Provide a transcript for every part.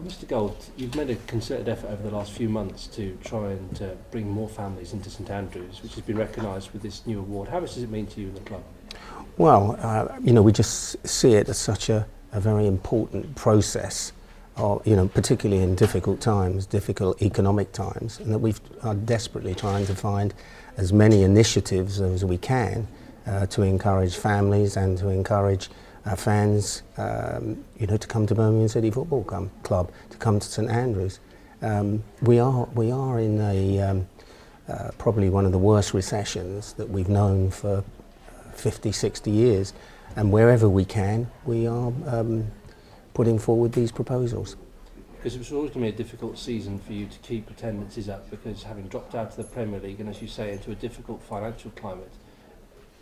Mr. Gold, you've made a concerted effort over the last few months to try and bring more families into St Andrews, which has been recognised with this new award. How much does it mean to you and the club? Well, we just see it as such a very important process, particularly in difficult times, difficult economic times, and that we are desperately trying to find as many initiatives as we can to encourage families and to encourage fans, to come to Birmingham City Football Club, to come to St Andrews. We are in a probably one of the worst recessions that we've known for 50, 60 years, and wherever we can, we are putting forward these proposals. Because it was always going to be a difficult season for you to keep attendances up, because having dropped out of the Premier League and, as you say, into a difficult financial climate,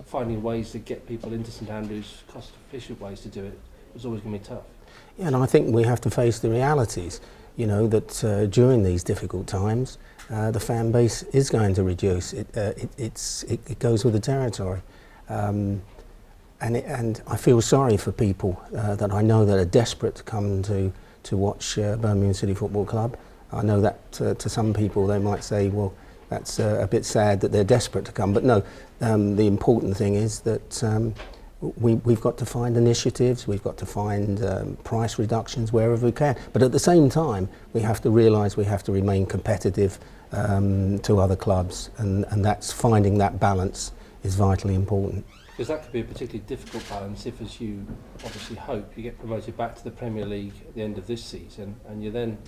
finding ways to get people into St Andrews, cost-efficient ways to do it, was always going to be tough. Yeah, and I think we have to face the realities, that during these difficult times, the fan base is going to reduce. It goes with the territory. And I feel sorry for people that I know that are desperate to come to watch Birmingham City Football Club. I know that to some people they might say, well, that's a bit sad that they're desperate to come, but no, the important thing is that we've got to find initiatives, we've got to find price reductions wherever we can, but at the same time we have to realise we have to remain competitive to other clubs, and that's finding that balance is vitally important. Because that could be a particularly difficult balance if, as you obviously hope, you get promoted back to the Premier League at the end of this season, and you're then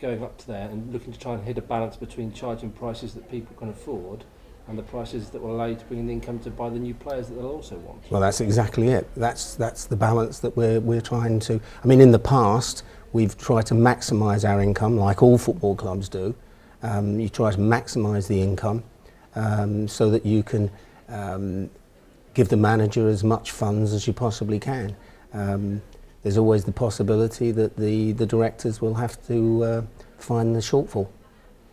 going up to there and looking to try and hit a balance between charging prices that people can afford and the prices that will allow you to bring in the income to buy the new players that they'll also want. Well, that's exactly it. That's the balance that we're trying to. I mean, in the past, we've tried to maximise our income, like all football clubs do. You try to maximise the income so that you can give the manager as much funds as you possibly can. There's always the possibility that the directors will have to find the shortfall.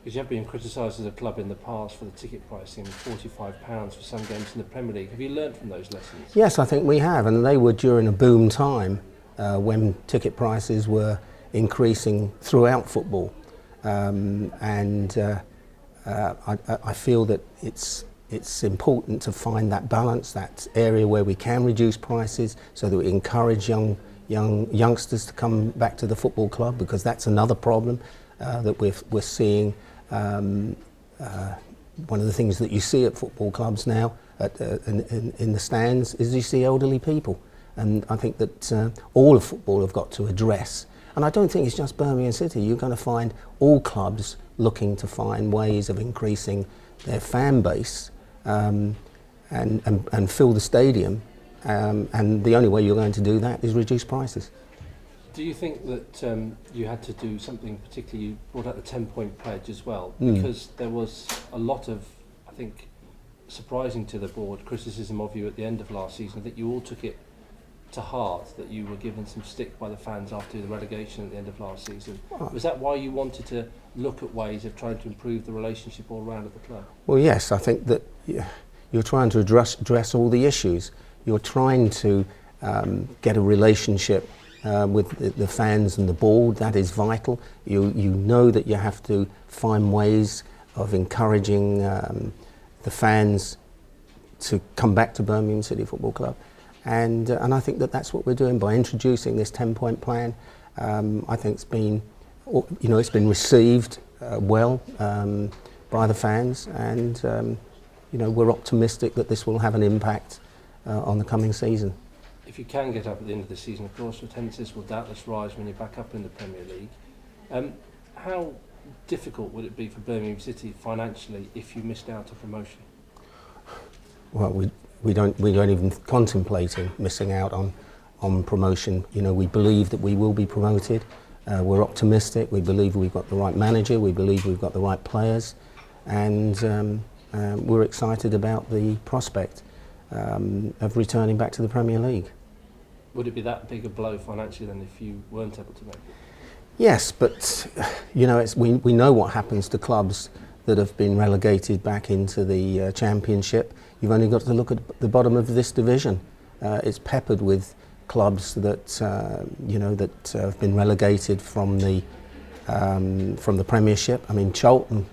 Because you have been criticised as a club in the past for the ticket pricing, £45 for some games in the Premier League. Have you learned from those lessons? Yes, I think we have, and they were during a boom time when ticket prices were increasing throughout football. I feel that it's important to find that balance, that area where we can reduce prices so that we encourage youngsters to come back to the football club, because that's another problem that we're seeing. One of the things that you see at football clubs now in the stands is you see elderly people, and I think that all of football have got to address. And I don't think it's just Birmingham City. You're going to find all clubs looking to find ways of increasing their fan base and fill the stadium. And the only way you're going to do that is reduce prices. Do you think that you had to do something, particularly you brought out the 10-point pledge as well, because there was a lot of, I think, surprising to the board, criticism of you at the end of last season, that you all took it to heart, that you were given some stick by the fans after the relegation at the end of last season. Was that why you wanted to look at ways of trying to improve the relationship all around at the club? Well, yes, I think that you're trying to address all the issues. You're trying to get a relationship with the fans and the board. That is vital. You know that you have to find ways of encouraging the fans to come back to Birmingham City Football Club, and I think that that's what we're doing by introducing this 10-point plan. I think it's been received well by the fans, and we're optimistic that this will have an impact on the coming season. If you can get up at the end of the season, of course, attendances will doubtless rise when you're back up in the Premier League. How difficult would it be for Birmingham City financially if you missed out on promotion? Well, we don't even contemplating missing out on promotion. We believe that we will be promoted. We're optimistic. We believe we've got the right manager. We believe we've got the right players, and we're excited about the prospect of returning back to the Premier League. Would it be that big a blow financially then if you weren't able to make it? Yes, but we know what happens to clubs that have been relegated back into the Championship. You've only got to look at the bottom of this division. It's peppered with clubs that that have been relegated from the Premiership. I mean, Charlton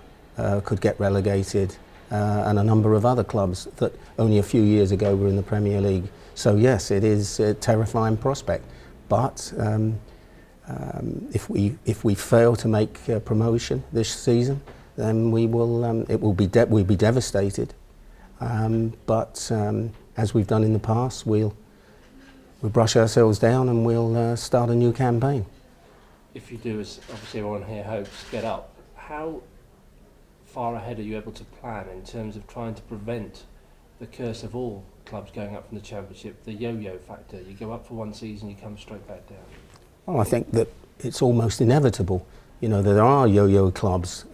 could get relegated, and a number of other clubs that only a few years ago were in the Premier League. So yes, it is a terrifying prospect. But if we fail to make promotion this season, then we'll be devastated. But as we've done in the past, we'll brush ourselves down and we'll start a new campaign. If you do, as obviously everyone here hopes, get up, how far ahead are you able to plan in terms of trying to prevent the curse of all clubs going up from the Championship, the yo-yo factor? You go up for one season, you come straight back down. Well, I think that it's almost inevitable. There are yo-yo clubs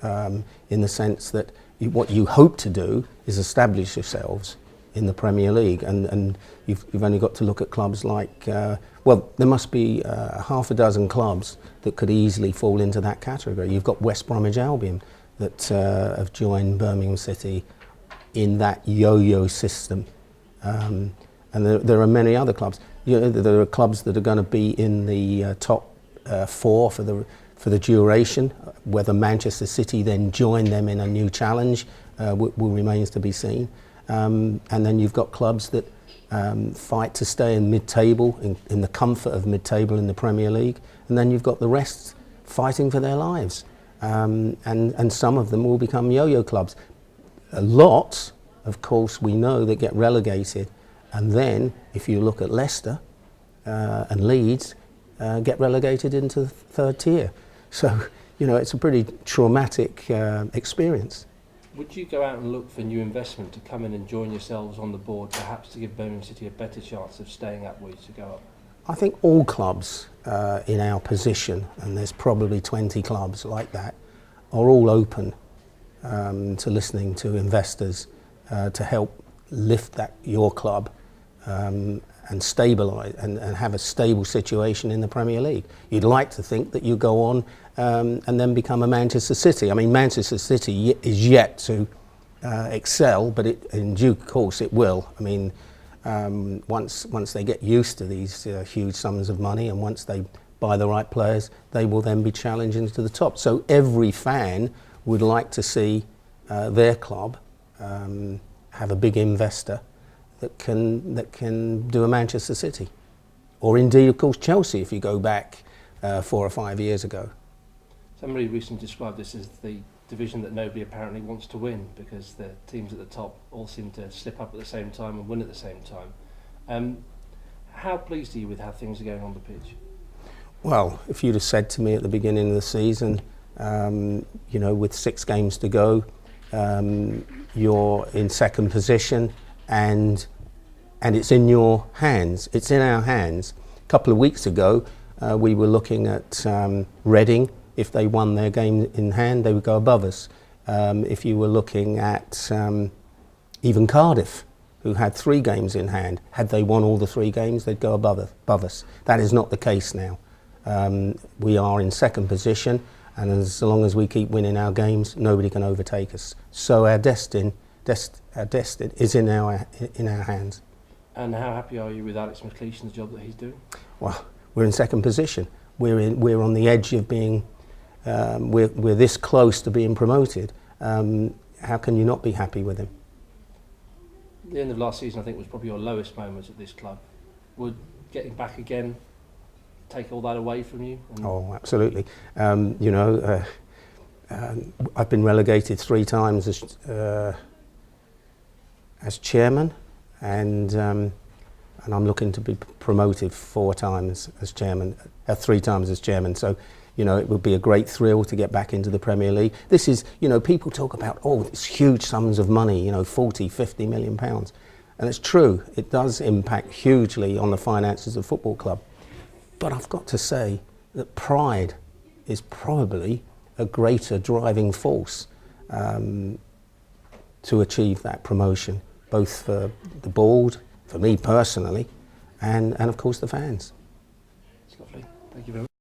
in the sense that what you hope to do is establish yourselves in the Premier League, and you've only got to look at clubs like, well, there must be half a dozen clubs that could easily fall into that category. You've got West Bromwich Albion that have joined Birmingham City in that yo-yo system, and there are many other clubs. There are clubs that are going to be in the top four for the duration. Whether Manchester City then join them in a new challenge will remains to be seen. And then you've got clubs that fight to stay in mid-table, in the comfort of mid-table in the Premier League, and then you've got the rest fighting for their lives. And some of them will become yo-yo clubs. A lot, of course, we know that get relegated, and then if you look at Leicester and Leeds, get relegated into the third tier. So, it's a pretty traumatic experience. Would you go out and look for new investment to come in and join yourselves on the board, perhaps to give Birmingham City a better chance of staying up where you to go up? I think all clubs in our position, and there's probably 20 clubs like that, are all open to listening to investors to help lift your club and stabilise and have a stable situation in the Premier League. You'd like to think that you go on and then become a Manchester City. I mean, Manchester City is yet to excel, but in due course it will. I mean, once they get used to these huge sums of money, and once they buy the right players, they will then be challenging to the top. So every fan would like to see their club have a big investor that can do a Manchester City, or indeed, of course, Chelsea. If you go back 4 or 5 years ago. Somebody recently described this as the division that nobody apparently wants to win, because the teams at the top all seem to slip up at the same time and win at the same time. How pleased are you with how things are going on the pitch? Well, if you'd have said to me at the beginning of the season, with 6 games to go, you're in second position and it's in your hands, it's in our hands. A couple of weeks ago, we were looking at Reading. If they won their game in hand, they would go above us. If you were looking at even Cardiff, who had 3 games in hand, had they won all the 3 games, they'd go above us. That is not the case now. We are in second position, and as long as we keep winning our games, nobody can overtake us. So our destiny is in our hands. And how happy are you with Alex McLeishan's job that he's doing? Well, we're in second position. We're on the edge of being. We're this close to being promoted. How can you not be happy with him? The end of last season, I think, was probably your lowest moments at this club. Would getting back again take all that away from you? Oh, absolutely. I've been relegated 3 times as chairman, and I'm looking to be promoted 4 times as chairman, 3 times as chairman. So, it would be a great thrill to get back into the Premier League. This is, people talk about, it's huge sums of money, 40, 50 million pounds. And it's true, it does impact hugely on the finances of a football club. But I've got to say that pride is probably a greater driving force to achieve that promotion, both for the board, for me personally, and of course the fans. It's lovely. Thank you very much.